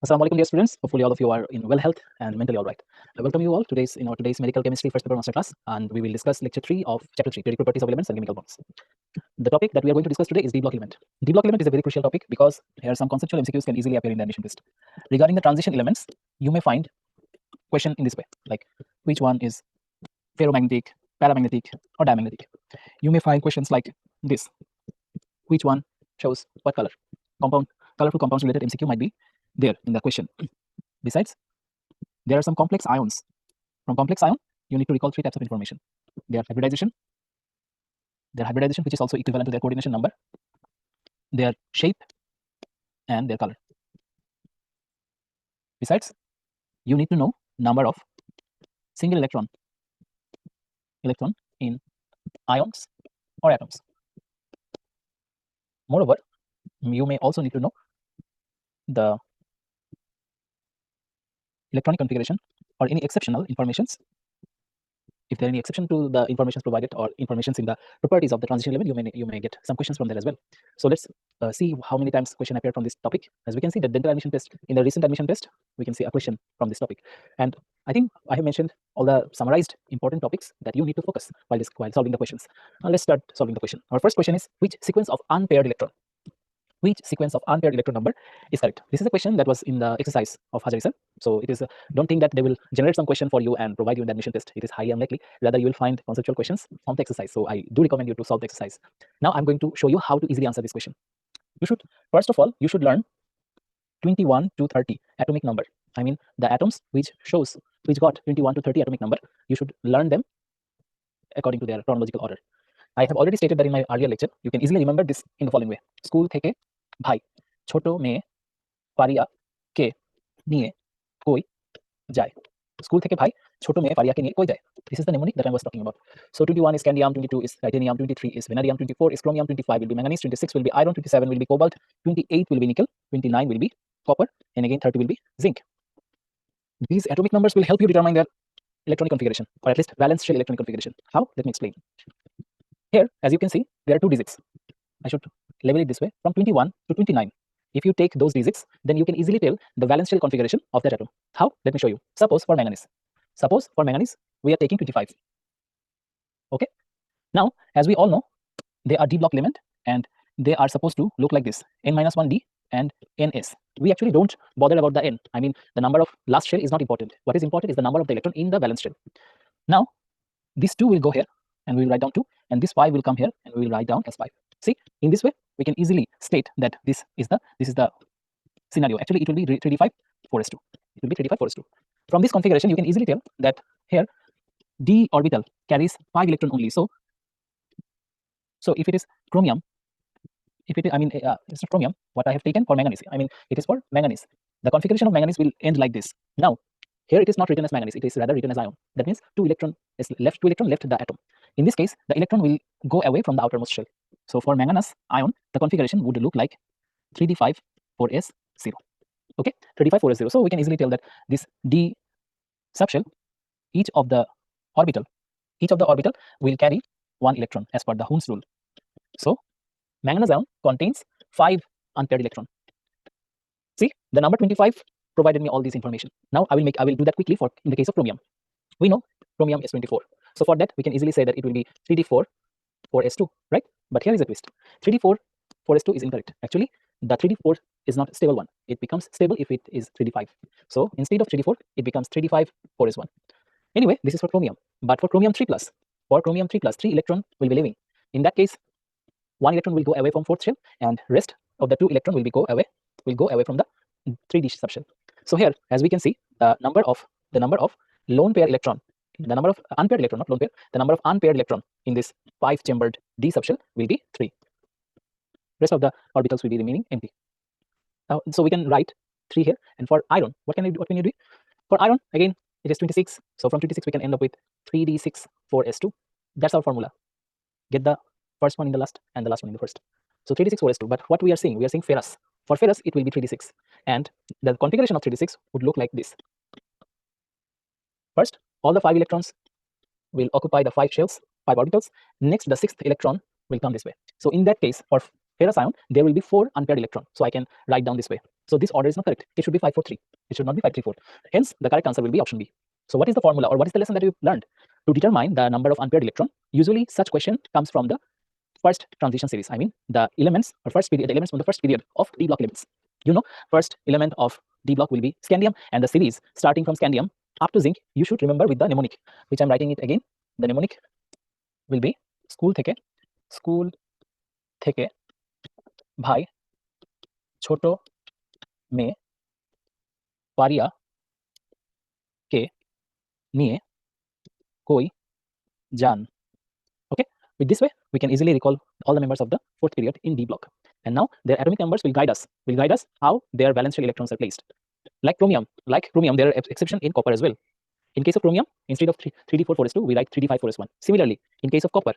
Assalamu alaikum, dear students. Hopefully, all of you are in well health and mentally all right. I welcome you all today's medical chemistry first paper master class, and we will discuss lecture 3 of chapter 3, periodic properties of elements and chemical bonds. The topic that we are going to discuss today is D block element. D block element is a very crucial topic because here some conceptual MCQs can easily appear in the admission test. Regarding the transition elements, you may find question in this way, like which one is ferromagnetic, paramagnetic, or diamagnetic. You may find questions like this: which one shows what color? Colorful compounds related MCQ might be there in the question. Besides, there are some complex ions. From complex ion, you need to recall 3 types of information. Their hybridization, which is also equivalent to their coordination number, their shape, and their color. Besides, you need to know number of single electron in ions or atoms. Moreover, you may also need to know the electronic configuration or any exceptional informations. If there are any exception to the informations provided or informations in the properties of the transition element, you may get some questions from there as well. So let's see how many times question appeared from this topic. As we can see, the dental admission test, in the recent admission test, we can see a question from this topic. And I think I have mentioned all the summarized important topics that you need to focus while solving the questions. Now let's start solving the question. Our first question is, which sequence of unpaired electron number is correct? This is a question that was in the exercise of Hazari sir. So it is don't think that they will generate some question for you and provide you in the admission test. It is highly unlikely. Rather, you will find conceptual questions from the exercise. So I do recommend you to solve the exercise. Now I'm going to show you how to easily answer this question. You should, first of all, you should learn 21 to 30 atomic number. I mean the atoms which got 21 to 30 atomic number. You should learn them according to their chronological order. I have already stated that in my earlier lecture. You can easily remember this in the following way. School থেকে ভাই ছোট মেয়ে পারিয়া কে নিয়ে কই যায়. School থেকে ভাই ছোট মেয়ে পারিয়াকে নিয়ে কই যায়. This is the mnemonic that I was talking about. So 21 is scandium, 22 is titanium, 23 is vanadium, 24 is chromium, 25 will be manganese, 26 will be iron, 27 will be cobalt, 28 will be nickel, 29 will be copper, and again 30 will be zinc. These atomic numbers will help you determine their electronic configuration, or at least valence shell electronic configuration. How? Let me explain. Here, as you can see, there are 2 digits. I should label it this way, from 21 to 29. If you take those digits, then you can easily tell the valence shell configuration of that atom. How? Let me show you. Suppose for manganese, we are taking 25. Okay. Now, as we all know, they are d block element and they are supposed to look like this: n-1d and ns. We actually don't bother about the n. I mean, the number of last shell is not important. What is important is the number of the electron in the valence shell. Now, this 2 will go here and we will write down 2, and this 5 will come here and we will write down as 5. See, in this way, we can easily state that this is the scenario. Actually, it will be 3d5 4s2. It will be 3d5 4s2. From this configuration, you can easily tell that here d orbital carries 5 electron only. So if it is chromium, it's not chromium, what I have taken for manganese, I mean, it is for manganese. The configuration of manganese will end like this. Now, here it is not written as manganese, it is rather written as ion. That means 2 electron left the atom. In this case, the electron will go away from the outermost shell. So for manganese ion, the configuration would look like 3d5 4s0. Okay, 3d5 4s0. So we can easily tell that this d subshell, each of the orbital will carry 1 electron as per the Hund's rule. So manganese ion contains 5 unpaired electron. See, the number 25 provided me all this information. Now I will do that quickly for in the case of chromium. We know chromium is 24. So for that, we can easily say that it will be 3d4 4s2, right? But here is a twist. 3d4 4s2 is incorrect. Actually, the 3d4 is not stable one. It becomes stable if it is 3d5. So instead of 3d4, it becomes 3d5 4s1. Anyway, this is for chromium. But for chromium 3+, 3 electron will be leaving. In that case, 1 electron will go away from 4th shell, and rest of the 2 electron will go away from the 3d subshell. So here, as we can see, the number of lone pair electron, the number of unpaired electron, not lone pair, the number of unpaired electron in this 5-chambered d subshell will be 3. Rest of the orbitals will be remaining empty. Now, so we can write 3 here. And for iron, what can you do? For iron, again, it is 26. So from 26, we can end up with 3d6 4s2. That's our formula. Get the first one in the last and the last one in the first. So 3d6 4s2. But what we are seeing ferrous. For ferrous, it will be 3d6. And the configuration of 3d6 would look like this. First, all the 5 electrons will occupy the 5 shells, 5 orbitals. Next, the 6th electron will come this way. So in that case, for ferrous ion, there will be 4 unpaired electron. So I can write down this way. So this order is not correct. It should be 5 4 3. It should not be 5 3 4. Hence, the correct answer will be option B. So what is the formula, or what is the lesson that you've learned to determine the number of unpaired electron? Usually, such question comes from the first transition series. I mean, the elements or first period, the elements from the first period of d block elements. You know, first element of d block will be scandium, and the series starting from scandium up to zinc, you should remember with the mnemonic, which I'm writing it again. The mnemonic will be school থেকে ভাই ছোট মেয়ে পারিয়া কে নিয়ে কই যান. Okay, with this way we can easily recall all the members of the fourth period in d block, and now their atomic numbers will guide us how their valence shell electrons are placed. Like chromium, there are exception in copper as well. In case of chromium, instead of 3d4 4s2, we write 3d5 4s1. Similarly, in case of copper,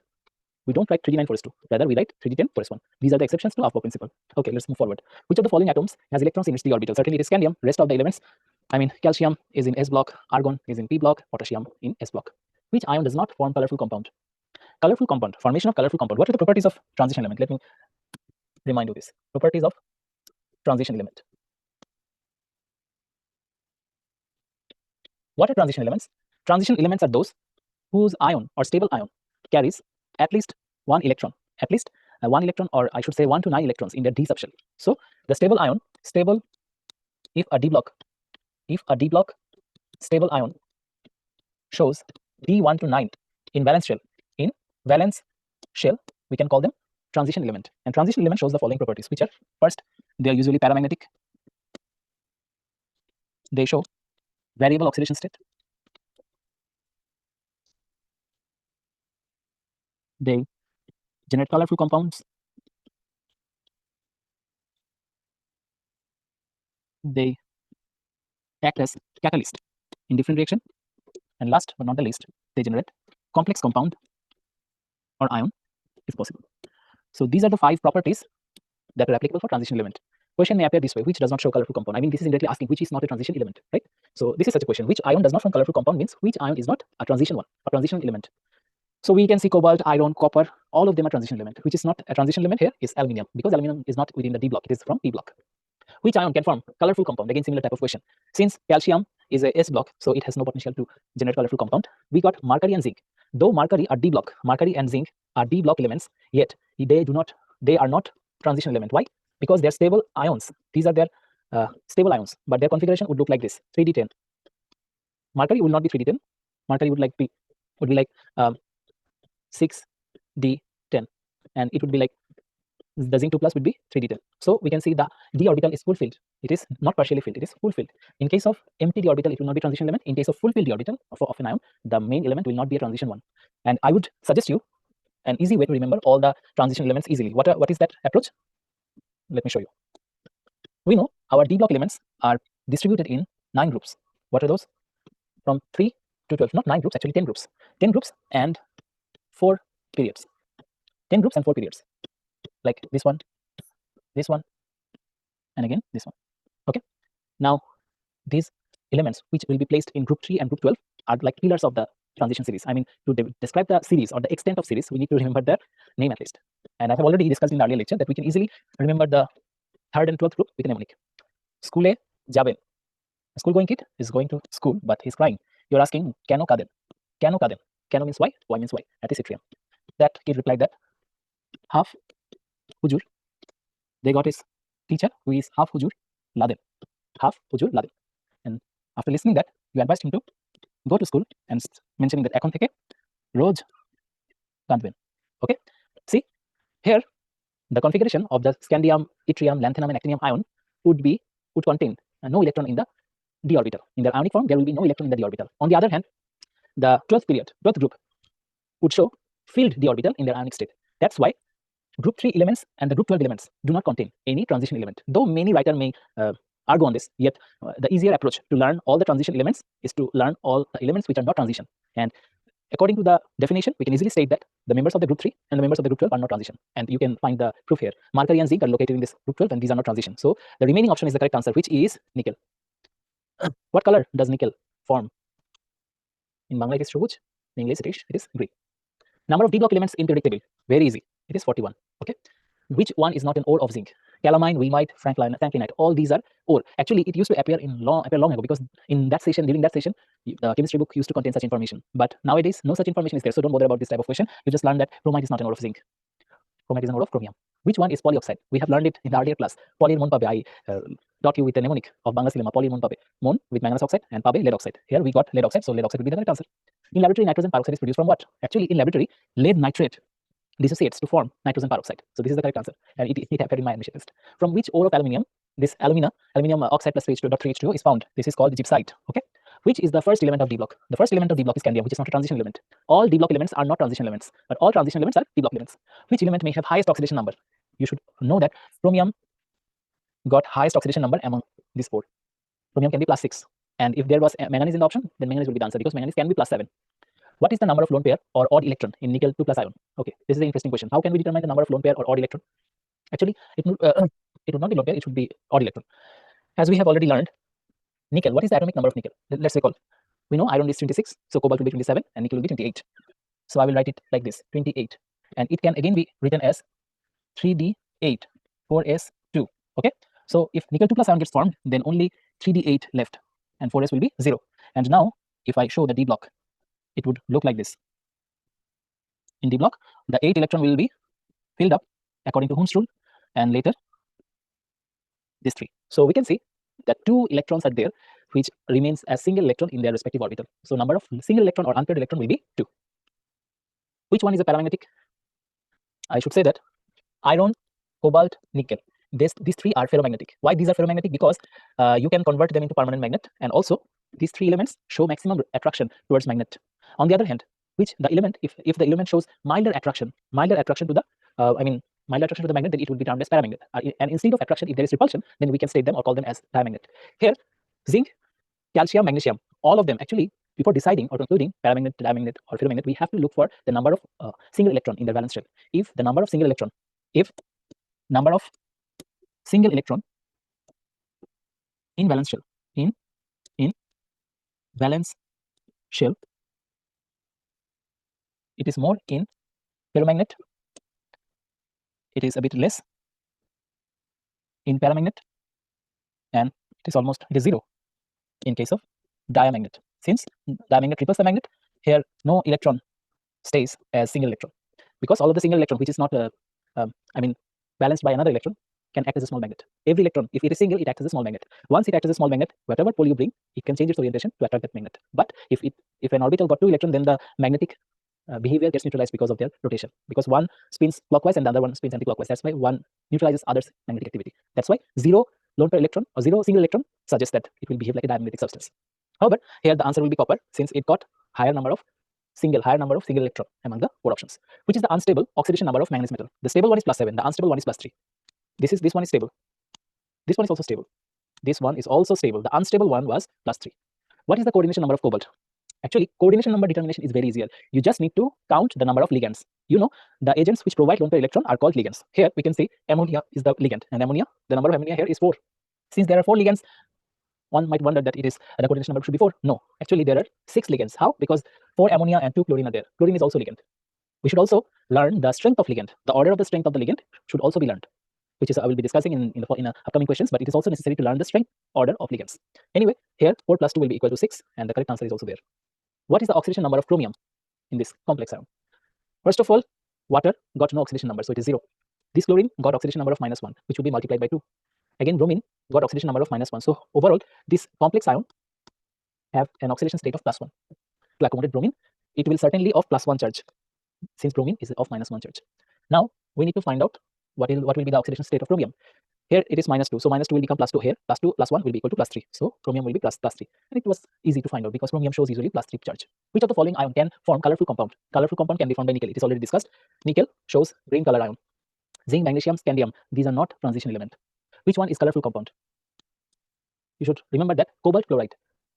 we don't write 3d9 4s2, rather we write 3d10 4s1. These are the exceptions to Aufbau principle. Okay, let's move forward. Which of the following atoms has electrons in its d orbital? Certainly it is scandium. Rest of the elements, I mean, calcium is in s block, argon is in p block, potassium in s block. Which ion does not form colorful compound? Colorful compound, formation of colorful compound. What are the properties of transition element? Let me remind you this. Properties of transition element. What are transition elements? Transition elements are those whose ion or stable ion carries at least one electron, or I should say 1 to 9 electrons in their d subshell. So the stable ion, if a d block stable ion shows d1 to 9 in valence shell, we can call them transition element. And transition element shows the following properties, which are: first, they are usually paramagnetic. They show variable oxidation state. They generate colorful compounds. They act as catalyst in different reaction. And last but not the least, they generate complex compound or ion if possible. So these are the 5 properties that are applicable for transition element. Question may appear this way: which does not show colorful compound? I mean, this is indirectly asking which is not a transition element, right? So this is such a question: which ion does not form colorful compound means which ion is not a transition one, a transition element. So we can see cobalt, iron, copper, all of them are transition element. Which is not a transition element here is aluminium, because aluminium is not within the d block, it is from p block. Which ion can form colorful compound? Again, similar type of question. Since calcium is a s block, so it has no potential to generate colorful compound. We got mercury and zinc. Though mercury are d block, mercury and zinc are d block elements, yet they are not transition element. Why? Because they're stable ions. These are their stable ions, but their configuration would look like this: 3d10. Mercury will not be 3d10. Mercury would be like 6d10, and it would be like the zinc 2 plus would be 3d10. So we can see the d orbital is fulfilled. It is not partially filled, it is fulfilled. In case of empty d orbital, it will not be transition element. In case of fulfilled d orbital of an ion, the main element will not be a transition one. And I would suggest you an easy way to remember all the transition elements easily. What is that approach? Let me show you. We know our d block elements are distributed in 9 groups. What are those? From 3 to 12, not 9 groups, actually 10 groups. 10 groups and 4 periods. 10 groups and 4 periods. Like this one, and again this one. Okay. Now these elements which will be placed in group 3 and group 12 are like pillars of the transition series. I mean, to describe the series or the extent of series, we need to remember their name at least. And I have already discussed in the earlier lecture that we can easily remember the 3rd and 12th group with a mnemonic. Skule jaben. A school going kid is going to school, but he's crying. You're asking, Keno kaden? Keno kaden? Keno means why? Why means why? At the atrium. That kid replied that half hujur. They got his teacher who is half hujur laden. Half hujur laden. And after listening that, you advised him to go to school and mentioning that এখন থেকে রোজ কাঁদবেন. Okay, see here the configuration of the scandium, yttrium, lanthanum and actinium ion would contain no electron in the d orbital. In their ionic form, there will be no electron in the d orbital. On the other hand, the 12th group would show filled d orbital in their ionic state. That's why group 3 elements and the group 12 elements do not contain any transition element. Though many writers may argue on this, yet the easier approach to learn all the transition elements is to learn all the elements which are not transition. And according to the definition, we can easily state that the members of the group 3 and the members of the group 12 are not transition. And you can find the proof here. Mercury and zinc are located in this group 12 and these are not transition. So the remaining option is the correct answer, which is nickel. What color does nickel form? In Bangla it is সবুজ, in English it is green. Number of d block elements in periodic table, very easy. It is 41. Okay. Which one is not an ore of zinc? Calamine, wilmite, franklinite, all these are ore. Actually, it used to appear long ago, because in that session, during that session, the chemistry book used to contain such information. But nowadays, no such information is there. So don't bother about this type of question. You just learn that chromite is not an ore of zinc. Chromite is an ore of chromium. Which one is polyoxide? We have learned it in the earlier class. Polyr mon pabe. I taught you with the mnemonic of Bangasilema. Polyr mon pabe. Mon with manganese oxide and pabe lead oxide. Here we got lead oxide, so lead oxide will be the correct answer. In laboratory, nitrogen peroxide is produced from what? Actually, in laboratory, lead nitrate dissociates to form nitrogen peroxide. So this is the correct answer, and it appeared in my admission test. From which ore of aluminium this aluminium oxide plus 3H2 is found? This is called gibbsite. Okay. Which is the first element of D block? The first element of D block is scandium, which is not a transition element. All D block elements are not transition elements, but all transition elements are D block elements. Which element may have highest oxidation number? You should know that chromium got highest oxidation number among these four. Chromium can be +6, and if there was manganese in the option, then manganese will be the answer, because manganese can be +7. What is the number of lone pair or odd electron in nickel 2+ ion? Okay, this is an interesting question. How can we determine the number of lone pair or odd electron? Actually, it would not be lone pair, it should be odd electron. As we have already learned, nickel, what is the atomic number of nickel? Let's recall. We know iron is 26, so cobalt will be 27 and nickel will be 28. So I will write it like this, 28. And it can again be written as 3D8 4S2. Okay, so if nickel 2+ ion gets formed, then only 3D8 left and 4S will be 0. And now if I show the D block, it would look like this. In D block, the 8 electron will be filled up according to Hund's rule, and later this 3. So we can see that 2 electrons are there which remains as single electron in their respective orbital. So number of single electron or unpaired electron will be 2. Which one is a paramagnetic? I should say that iron, cobalt, nickel, these 3 are ferromagnetic. Why these are ferromagnetic? Because you can convert them into permanent magnet, and also these 3 elements show maximum attraction towards magnet. On the other hand, which the element, if the element shows milder attraction to the milder attraction to the magnet, then it would be termed as paramagnet. And instead of attraction, if there is repulsion, then we can state them or call them as diamagnet. Here, zinc, calcium, magnesium, all of them, actually, before deciding or concluding paramagnet, diamagnet, or ferromagnet, we have to look for the number of single electron in their valence shell. If the number of single electron, in valence shell, in valence shell, it is more in ferromagnet, it is a bit less in paramagnet, and it is 0 in case of diamagnet. Since diamagnet repels the magnet, here no electron stays as single electron, because all of the single electron which is not balanced by another electron can act as a small magnet. Every electron, if it is single, it acts as a small magnet. Once it acts as a small magnet, whatever pole you bring, it can change its orientation to attract that magnet. But if an orbital got 2 electrons, then the magnetic behavior gets neutralized because of their rotation, because one spins clockwise and the other one spins anti-clockwise. That's why one neutralizes other's magnetic activity. That's why 0 lone pair electron or 0 single electron suggests that it will behave like a diamagnetic substance. However, here the answer will be copper, since it got higher number of single electron among the 4 options. Which is the unstable oxidation number of manganese metal? The stable one is +7, the unstable one is +3. This one is stable. This one is also stable. This one is also stable. The unstable one was +3. What is the coordination number of cobalt? Actually, coordination number determination is very easier. You just need to count the number of ligands. You know, the agents which provide lone pair electron are called ligands. Here we can say ammonia is the ligand, and the number of ammonia here is 4. Since there are 4 ligands, one might wonder that the coordination number should be 4. No, actually there are 6 ligands. How? Because 4 ammonia and 2 chlorine are there. Chlorine is also ligand. We should also learn the strength of ligand. The order of the strength of the ligand should also be learned, which is I will be discussing in upcoming questions, but it is also necessary to learn the strength order of ligands. Anyway, here 4 + 2 will be equal to 6, and the correct answer is also there. What is the oxidation number of chromium in this complex ion? First of all, water got no oxidation number, so it is 0. This chlorine got oxidation number of -1, which will be multiplied by 2. Again, bromine got oxidation number of -1. So overall, this complex ion have an oxidation state of +1. To accommodate bromine, it will certainly of +1 charge, since bromine is of -1 charge. Now we need to find out what will be the oxidation state of chromium. Here it is -2, so -2 will become +2 here, +2 + 1 will be equal to +3. So chromium will be +3, and it was easy to find out because chromium shows usually +3 charge. Which of the following ion can form colorful compound? Colorful compound can be formed by nickel. It is already discussed. Nickel shows green color ion. Zinc, magnesium, scandium, these are not transition element. Which one is colorful compound? You should remember that cobalt chloride.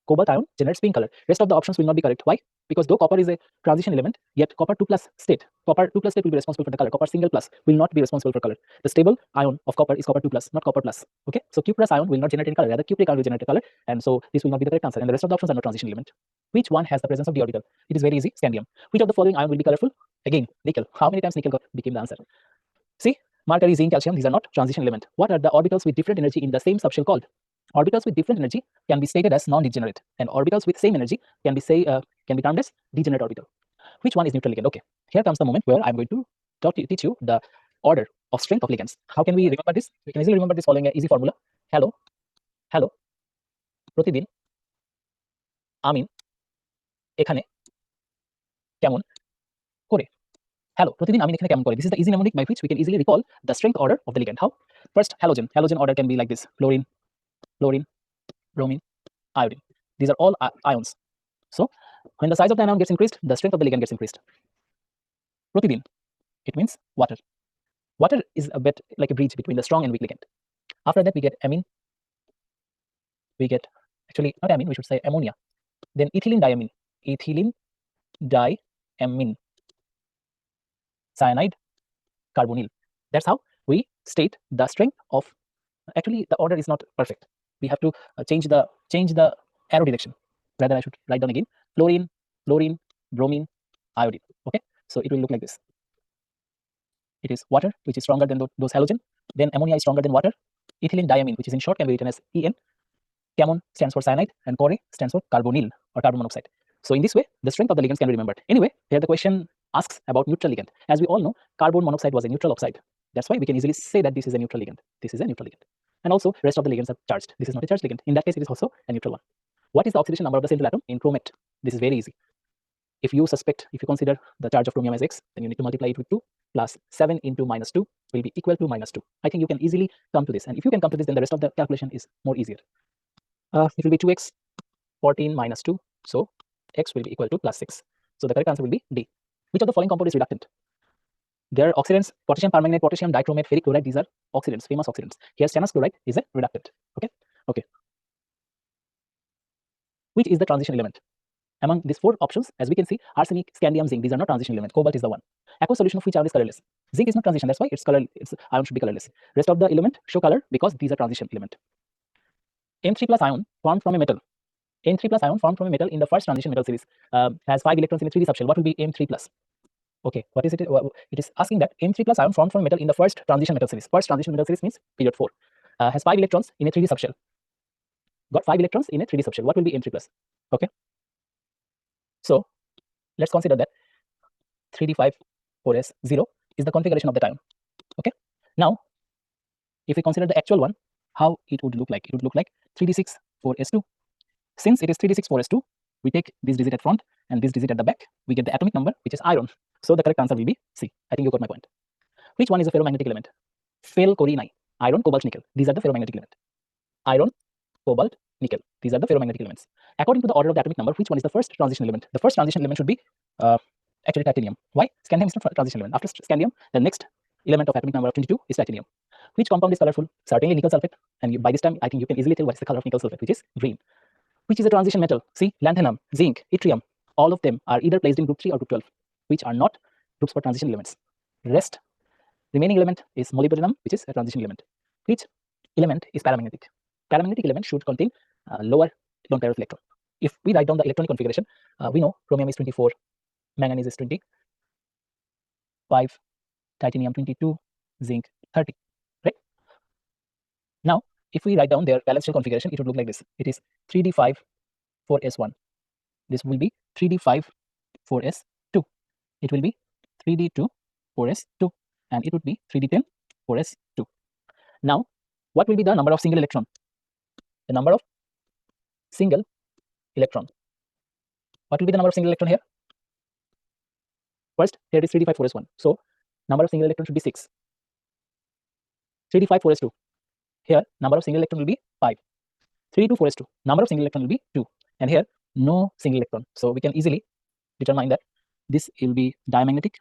Cobalt ion generates pink color. Rest of the options will not be correct. Why? Because though copper is a transition element, yet copper 2+ state will be responsible for the color. Copper single plus will not be responsible for color. The stable ion of copper is copper 2+, not copper plus. Okay, so Q+ ion will not generate any color, rather cupric ion will generate a color, and so this will not be the correct answer. And the rest of the options are not transition element. Which one has the presence of d orbital? It is very easy, scandium. Which of the following ion will be colorful? Again, nickel. How many times nickel became the answer? See, Mercury, zinc, calcium, these are not transition element. What are the orbitals with different energy in the same subshell called? Orbitals with different energy can be stated as non-degenerate, and orbitals with same energy can be termed as degenerate orbital. Which one is neutral ligand? Okay, here comes the moment where I'm going to teach you the order of strength of ligands. How can we remember this? We can easily remember this following an easy formula. Hello, প্রতিদিন আমি এখানে কেমন করে hello প্রতিদিন আমি এখানে কেমন করে this is the easy mnemonic by which we can easily recall the strength order of the ligand. How? First, halogen order can be like this: fluorine, bromine, iodine. These are all ions. So when the size of the anion gets increased, the strength of the ligand gets increased. প্রতিদিন, it means water is a bit like a bridge between the strong and weak ligand. After that we get amine, we get, actually not amine, we should say ammonia, then ethylene diamine, cyanide, carbonyl. That's how we state the strength of, actually the order is not perfect. We have to change the arrow direction. Rather, I should write down again: fluorine, bromine, iodine. Okay, so it will look like this. It is water, which is stronger than those halogen. Then ammonia is stronger than water. Ethylene diamine, which is in short can be written as EN. Camon stands for cyanide, and core stands for carbonyl or carbon monoxide. So in this way, the strength of the ligands can be remembered. Anyway, here the question asks about neutral ligand. As we all know, carbon monoxide was a neutral oxide. That's why we can easily say that this is a neutral ligand. This is a neutral ligand. And also, rest of the ligands are charged. This is not a charged ligand. In that case, it is also a neutral one. What is the oxidation number of the central atom in chromate? This is very easy. If you consider the charge of chromium as X, then you need to multiply it with 2 plus 7 into minus 2 will be equal to minus 2. I think you can easily come to this. And if you can come to this, then the rest of the calculation is more easier. It will be 2x, 14 minus 2. So x will be equal to plus 6. So the correct answer will be D. Which of the following compound is reductant? They are oxidants: potassium permanganate, potassium dichromate, ferric chloride. These are oxidants, famous oxidants. Here stannous chloride is a reductant. Okay. Which is the transition element? Among these 4 options, as we can see, arsenic, scandium, zinc, these are not transition elements. Cobalt is the one. Aqueous solution of which ion is colorless? Zinc is not transition, that's why its ion should be colorless. Rest of the element show color because these are transition element. M3 plus ion formed from a metal. N3 plus ion formed from a metal in the first transition metal series has 5 electrons in a 3D subshell. What will be M3 plus? Okay, what is it? It is asking that M3 plus ion formed from a metal in the first transition metal series. First transition metal series means period 4. Has 5 electrons in a 3D subshell. Got 5 electrons in a 3D subshell. What will be M3 plus? Okay. So let's consider that 3d5-4s0 is the configuration of the ion. Okay. Now, if we consider the actual one, how it would look like? It would look like 3d6-4s2. Since it is 3d6-4s2, we take this digit at front and this digit at the back. We get the atomic number, which is iron. So the correct answer will be C. I think you got my point. Which one is a ferromagnetic element? Phenylchlorine, iron, cobalt, nickel. These are the ferromagnetic element. Iron, cobalt, nickel. These are the ferromagnetic elements. According to the order of the atomic number, which one is the first transition element? The first transition element should be actually titanium. Why? Scandium is not a transition element. After scandium, the next element of atomic number of 22 is titanium. Which compound is colorful? Certainly nickel sulfate. And by this time, I think you can easily tell what is the color of nickel sulfate, which is green. Which is a transition metal? See, lanthanum, zinc, yttrium. All of them are either placed in group 3 or group 12, which are not groups for transition elements. Remaining element is molybdenum, which is a transition element. Which element is paramagnetic? Paramagnetic element should contain lower lone pair of electron. If we write down the electronic configuration, we know chromium is 24, manganese is 25, titanium 22, zinc 30, right? Now, if we write down their valence shell configuration, it would look like this. It is 3d5-4s1. This will be 3d5-4s2. It will be 3d2-4s2, and it would be 3d10-4s2. Now, what will be the number of single electron? The number of single electron. What will be the number of single electron here? First, here it is 3d5-4s1. So, number of single electron should be 6. 3d5-4s2. Here, number of single electron will be 5. 3d2-4s2. Number of single electron will be 2. And here, no single electron. So, we can easily determine that this will be diamagnetic.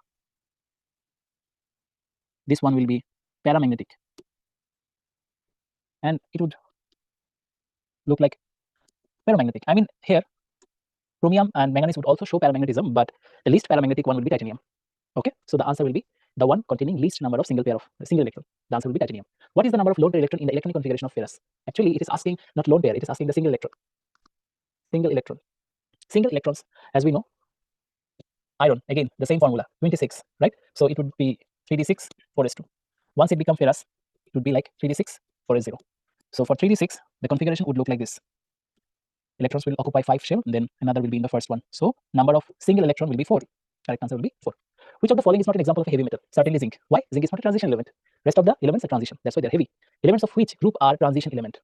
This one will be paramagnetic. And it would look like paramagnetic. I mean, here, chromium and manganese would also show paramagnetism, but the least paramagnetic one will be titanium. Okay, so the answer will be the one containing least number of single electron. The answer will be titanium. What is the number of lone pair electron in the electronic configuration of ferrous? Actually, it is asking not lone pair, it is asking the single electron. Single electrons, as we know, iron, again, the same formula, 26, right? So it would be 3d6-4s2. Once it becomes ferrous, it would be like 3d6 4s0. So for 3d6, the configuration would look like this. Electrons will occupy 5 shell, then another will be in the first one. So number of single electron will be 4. Correct answer will be 4. Which of the following is not an example of a heavy metal? Certainly zinc. Why? Zinc is not a transition element. Rest of the elements are transition. That's why they're heavy. Elements of which group are transition element?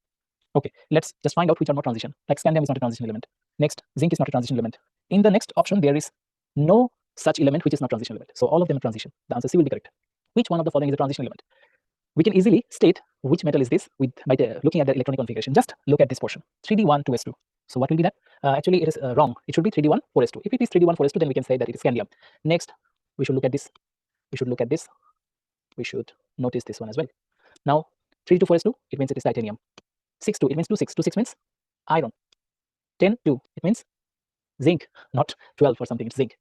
Okay, let's just find out which are not transition. Like scandium is not a transition element. Next, zinc is not a transition element. In the next option, there is no such element which is not transition element. So all of them are transition. The answer C will be correct. Which one of the following is a transition element? We can easily state which metal is this by looking at the electronic configuration. Just look at this portion, 3d1 2s2. So what will be that? Actually, it is wrong. It should be 3d1 4s2. If it is 3d1 4s2, then we can say that it is scandium. Next, we should look at this. We should look at this. We should notice this one as well. Now, 3d2 4s2, it means it is titanium. 6-2, it means 2-6. 2-6 means iron. 10-2, it means zinc, not 12 or something, it's zinc.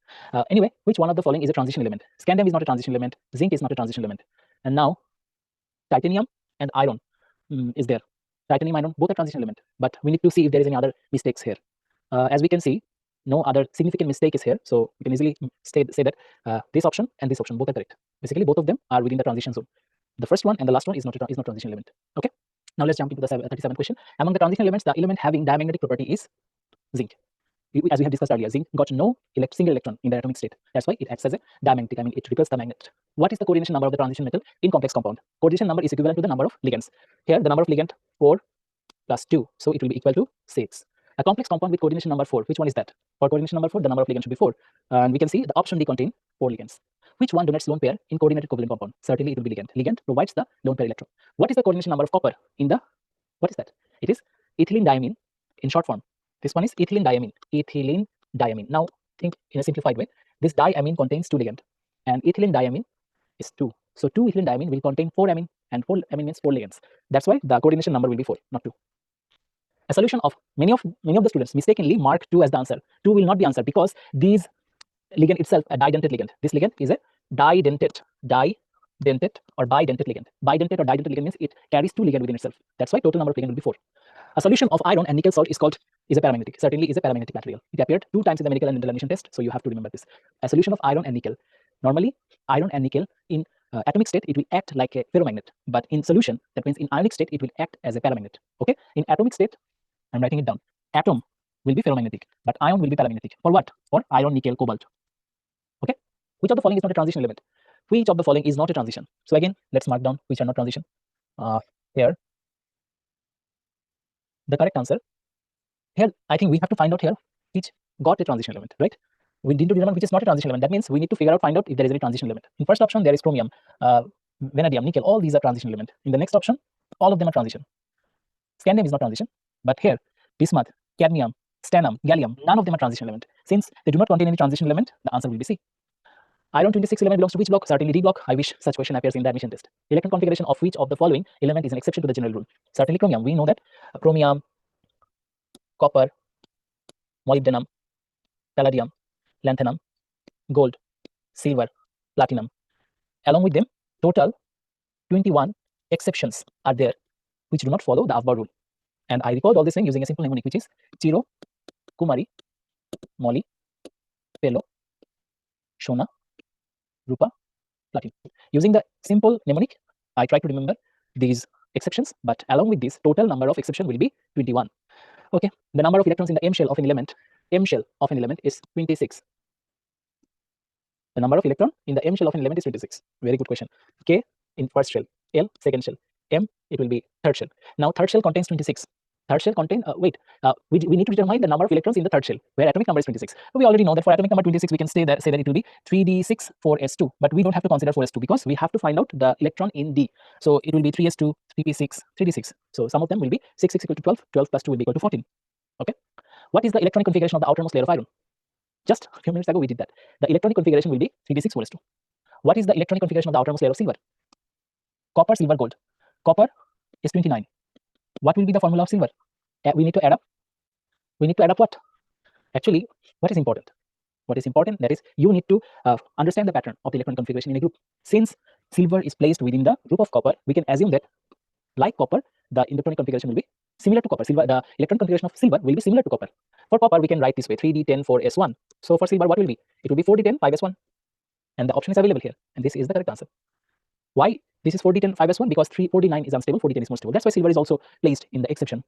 Anyway, which one of the following is a transition element? Scandium is not a transition element. Zinc is not a transition element. And now, titanium and iron is there. Titanium, iron, both are transition element. But we need to see if there is any other mistakes here. As we can see, no other significant mistake is here. So we can easily say that this option and this option both are correct. Basically, both of them are within the transition zone. The first one and the last one is not transition element. Okay. Now let's jump into the 37th question. Among the transition elements, the element having diamagnetic property is zinc. As we have discussed earlier, zinc got no single electron in the atomic state. That's why it acts as a diamagnetic. I mean, it repels the magnet. What is the coordination number of the transition metal in complex compound? Coordination number is equivalent to the number of ligands. Here, the number of ligand 4 plus 2, so it will be equal to 6. A complex compound with coordination number 4, which one is that? For coordination number 4, the number of ligands should be 4. And we can see the option D contain 4 ligands. Which one donates lone pair in coordinated covalent compound? Certainly it will be ligand. Ligand provides the lone pair electron. What is the coordination number of copper in the, what is that? It is ethylene diamine in short form. This one is ethylene diamine. Ethylene diamine. Now think in a simplified way. This diamine contains 2 ligands and ethylene diamine is 2. So 2 ethylene diamine will contain 4 amine and 4 amine means 4 ligands. That's why the coordination number will be 4, not 2. A solution of many of the students mistakenly mark 2 as the answer. 2 will not be answered because these ligand itself a didentate ligand. This ligand is a didentate or bidentate ligand. Bidentate or didentate ligand means it carries 2 ligands within itself. That's why total number of ligand will be 4. A solution of iron and nickel salt is a paramagnetic. Certainly is a paramagnetic material. It appeared 2 times in the medical and dental admission test, so you have to remember this. A solution of iron and nickel. Normally, iron and nickel in atomic state it will act like a ferromagnet, but in solution, that means in ionic state it will act as a paramagnet. Okay, in atomic state, I'm writing it down. Atom will be ferromagnetic, but ion will be paramagnetic. For what? For iron, nickel, cobalt. Okay. Which of the following is not a transition element? Which of the following is not a transition? So again, let's mark down which are not transition. Here, the correct answer. Here, I think we have to find out here which got a transition element, right? We need to determine which is not a transition element. That means we need to find out if there is any transition element. In first option, there is chromium, vanadium, nickel. All these are transition element. In the next option, all of them are transition. Scandium is not transition. But here, bismuth, cadmium, stannum, gallium, none of them are transition element. Since they do not contain any transition element, the answer will be C. Iron 26 element belongs to which block? Certainly D block. I wish such question appears in the admission test. Electron configuration of which of the following element is an exception to the general rule? Certainly chromium. We know that chromium, copper, molybdenum, palladium, lanthanum, gold, silver, platinum. Along with them, total 21 exceptions are there which do not follow the above rule. And I recalled all this thing using a simple mnemonic, which is Chiro, Kumari, Molly, Pelo, Shona, Rupa, Platin. Using the simple mnemonic, I try to remember these exceptions, but along with this, total number of exceptions will be 21. Okay, the number of electrons in the M shell of an element is 26. The number of electron in the M shell of an element is 26. Very good question. K in first shell, L second shell, M it will be third shell. Now third shell contains 26. Third shell contain we need to determine the number of electrons in the third shell where atomic number is 26. We already know that for atomic number 26 we can say that it will be 3d6 4s2, but we don't have to consider 4s2 because we have to find out the electron in D. So it will be 3s2, 3p6, 3d6. So some of them will be 6 equal to 12, 12 plus 2 will be equal to 14. Okay. What is the electronic configuration of the outermost layer of iron? Just a few minutes ago we did that. The electronic configuration will be 3d6 4s2. What is the electronic configuration of the outermost layer of silver? Copper, silver, gold. Copper is 29. What will be the formula of silver? We need to add up. We need to add up what? Actually, what is important? What is important? That is, you need to understand the pattern of the electron configuration in a group. Since silver is placed within the group of copper, we can assume that, like copper, the electronic configuration will be similar to copper. The electron configuration of silver will be similar to copper. For copper, we can write this way: 3d10 4s1. So for silver, what will be? It will be 4d10 5s1, and the option is available here, and this is the correct answer. Why this is 4d10 5s1? Because 4d9 is unstable, 4d10 is more stable. That's why silver is also placed in the exception.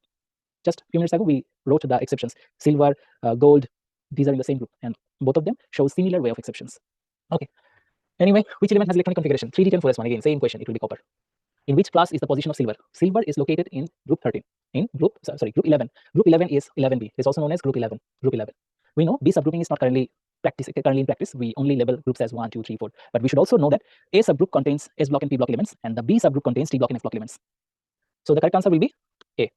Just a few minutes ago, we wrote the exceptions. Silver, gold, these are in the same group, and both of them show similar way of exceptions. Okay. Anyway, which element has electronic configuration? 3d10 4s1. Again, same question. It will be copper. In which class is the position of silver? Silver is located in group 13. In group 11. Group 11 is 11b. It is also known as group 11. Group 11. We know B subgrouping is not currently in practice. We only label groups as 1, 2, 3, 4. But we should also know that A subgroup contains S block and P block elements, and the B subgroup contains T block and F block elements. So the correct answer will be A.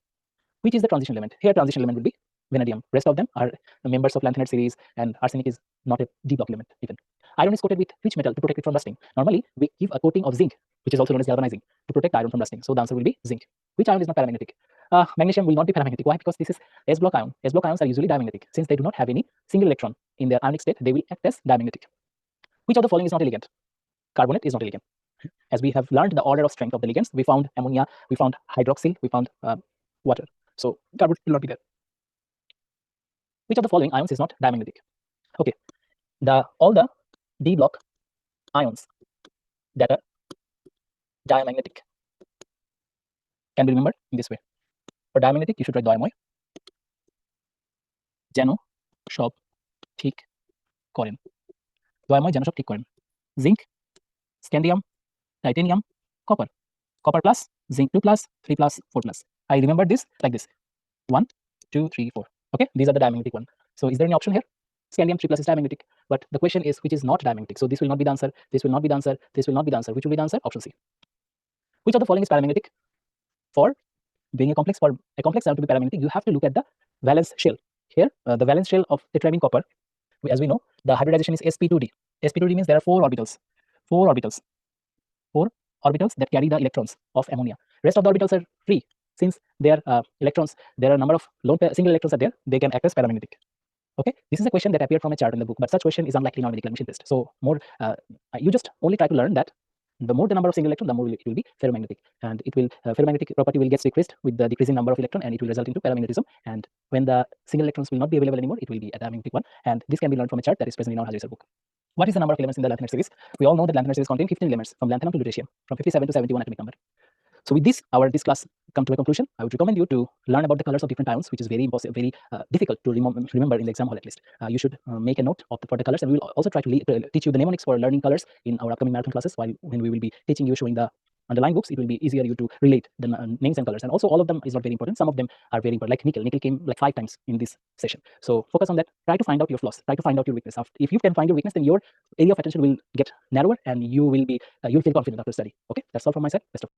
Which is the transition element? Here transition element will be vanadium. Rest of them are members of lanthanide series, and arsenic is not a D block element even. Iron is coated with which metal to protect it from rusting? Normally, we give a coating of zinc, which is also known as galvanizing, to protect iron from rusting. So the answer will be zinc. Which ion is not paramagnetic? Magnesium will not be paramagnetic. Why? Because this is S block ion. S block ions are usually diamagnetic. Since they do not have any single electron in their ionic state, they will act as diamagnetic. Which of the following is not elegant? Carbonate is not elegant. As we have learned the order of strength of the ligands, we found ammonia, we found hydroxyl, we found water. So carbonate will not be there. Which of the following ions is not diamagnetic? Okay, all the D block ions that are diamagnetic can be remembered in this way. For diamagnetic, you should write diamoy, jano, shop, thick, corin. Diamoy, jano, shop, thick, corin. Zinc, scandium, titanium, copper. Copper plus, zinc 2 plus, 3 plus, 4 plus. I remember this like this. 1, 2, 3, 4. Okay, these are the diamagnetic one. So is there any option here? Scandium 3 plus is diamagnetic. But the question is which is not diamagnetic. So this will not be the answer. This will not be the answer. This will not be the answer. Which will be the answer? Option C. Which of the following is paramagnetic? For being a complex ion to be paramagnetic, you have to look at the valence shell. Here, the valence shell of tetramine copper, as we know, the hybridization is sp2d. sp2d means there are 4 orbitals. 4 orbitals. 4 orbitals that carry the electrons of ammonia. Rest of the orbitals are free. Since they are electrons, there are a number of single electrons are there, they can act as paramagnetic. Okay, this is a question that appeared from a chart in the book, but such question is unlikely in our medical admission test. So you just only try to learn that the more the number of single electron, the more it will be ferromagnetic, and it will ferromagnetic property will get decreased with the decreasing number of electron, and it will result into paramagnetism. And when the single electrons will not be available anymore, it will be a diamagnetic one. And this can be learned from a chart that is present in our Hazer book. What is the number of elements in the lanthanide series? We all know that lanthanide series contain 15 elements from lanthanum to lutetium, from 57 to 71 atomic number. So with this, this class come to a conclusion. I would recommend you to learn about the colors of different ions, which is very difficult to remember in the exam hall at least. You should make a note for the colors, and we will also try to teach you the mnemonics for learning colors in our upcoming marathon classes. When we will be teaching you, showing the underlying books, it will be easier you to relate the names and colors. And also all of them is not very important. Some of them are very important, like nickel. Nickel came like 5 times in this session. So focus on that. Try to find out your flaws. Try to find out your weakness. If you can find your weakness, then your area of attention will get narrower, and you will feel confident after study. Okay, that's all from my side. Best of